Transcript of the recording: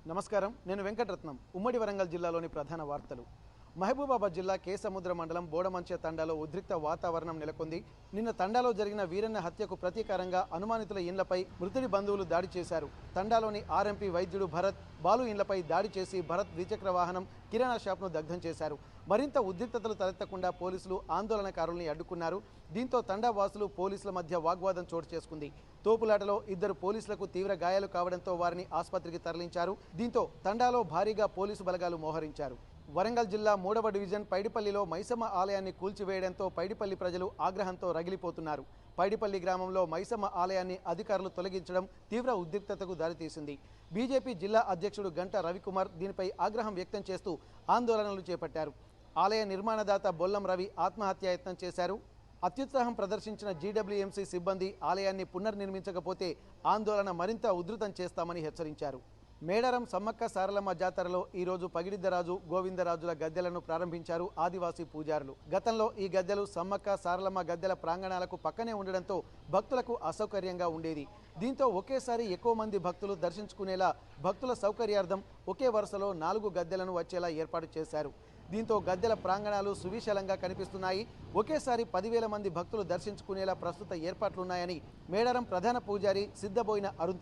నమస్కారం, నేను వెంకటరత్నం. ఉమ్మడి వరంగల్ జిల్లాలోని ప్రధాన వార్తలు. మహబూబాబాద్ జిల్లా కేసముద్ర మండలం బోడమంచె తండాలో ఉద్రిక్త వాతావరణం నెలకొంది. నిన్న తండాలో జరిగిన వీరన్న హత్యకు ప్రతీకారంగా అనుమానితుల ఇండ్లపై మృతుడి బంధువులు దాడి చేశారు. తండాలోని ఆర్ఎంపీ వైద్యుడు భరత్, బాలు ఇండ్లపై దాడి చేసి భరత్ ద్విచక్ర వాహనం, కిరాణా షాప్ను దగ్ధం చేశారు. మరింత ఉద్రిక్తతలు తలెత్తకుండా పోలీసులు ఆందోళనకారుల్ని అడ్డుకున్నారు. దీంతో తండా వాసులు పోలీసుల మధ్య వాగ్వాదం చోటు చేసుకుంది. తోపులాటలో ఇద్దరు పోలీసులకు తీవ్ర గాయాలు కావడంతో వారిని ఆసుపత్రికి తరలించారు. దీంతో తండాలో భారీగా పోలీసు బలగాలు మోహరించారు. వరంగల్ జిల్లా 3వ డివిజన్ పైడిపల్లిలో మైసమ్మ ఆలయాన్ని కూల్చివేయడంతో పైడిపల్లి ప్రజలు ఆగ్రహంతో రగిలిపోతున్నారు. పైడిపల్లి గ్రామంలో మైసమ్మ ఆలయాన్ని అధికారులు తొలగించడం తీవ్ర ఉద్రిక్తతకు దారితీసింది. బీజేపీ జిల్లా అధ్యక్షుడు గంట రవికుమార్ దీనిపై ఆగ్రహం వ్యక్తం చేస్తూ ఆందోళనలు చేపట్టారు. ఆలయ నిర్మాణదాత బొల్లం రవి ఆత్మహత్యాయత్నం చేశారు. అత్యుత్సాహం ప్రదర్శించిన జీడబ్ల్యూఎంసీ సిబ్బంది ఆలయాన్ని పునర్నిర్మించకపోతే ఆందోళన మరింత ఉధృతం చేస్తామని హెచ్చరించారు. మేడారం సమ్మక్క సారలమ్మ జాతరలో ఈరోజు పగిడిద్దరాజు, గోవిందరాజుల గద్దెలను ప్రారంభించారు ఆదివాసీ పూజారులు. గతంలో ఈ గద్దెలు సమ్మక్క సారలమ్మ గద్దెల ప్రాంగణాలకు పక్కనే ఉండడంతో భక్తులకు అసౌకర్యంగా ఉండేది. దీంతో ఒకేసారి ఎక్కువ మంది భక్తులు దర్శించుకునేలా భక్తుల సౌకర్యార్థం ఒకే వరుసలో 4 గద్దెలను వచ్చేలా ఏర్పాటు చేశారు. దీంతో గద్దెల ప్రాంగణాలు సువిశాలంగా కనిపిస్తున్నాయి. ఒకేసారి 10,000 మంది భక్తులు దర్శించుకునేలా ప్రస్తుత ఏర్పాట్లున్నాయని మేడారం ప్రధాన పూజారి సిద్ధబోయిన అరుణ్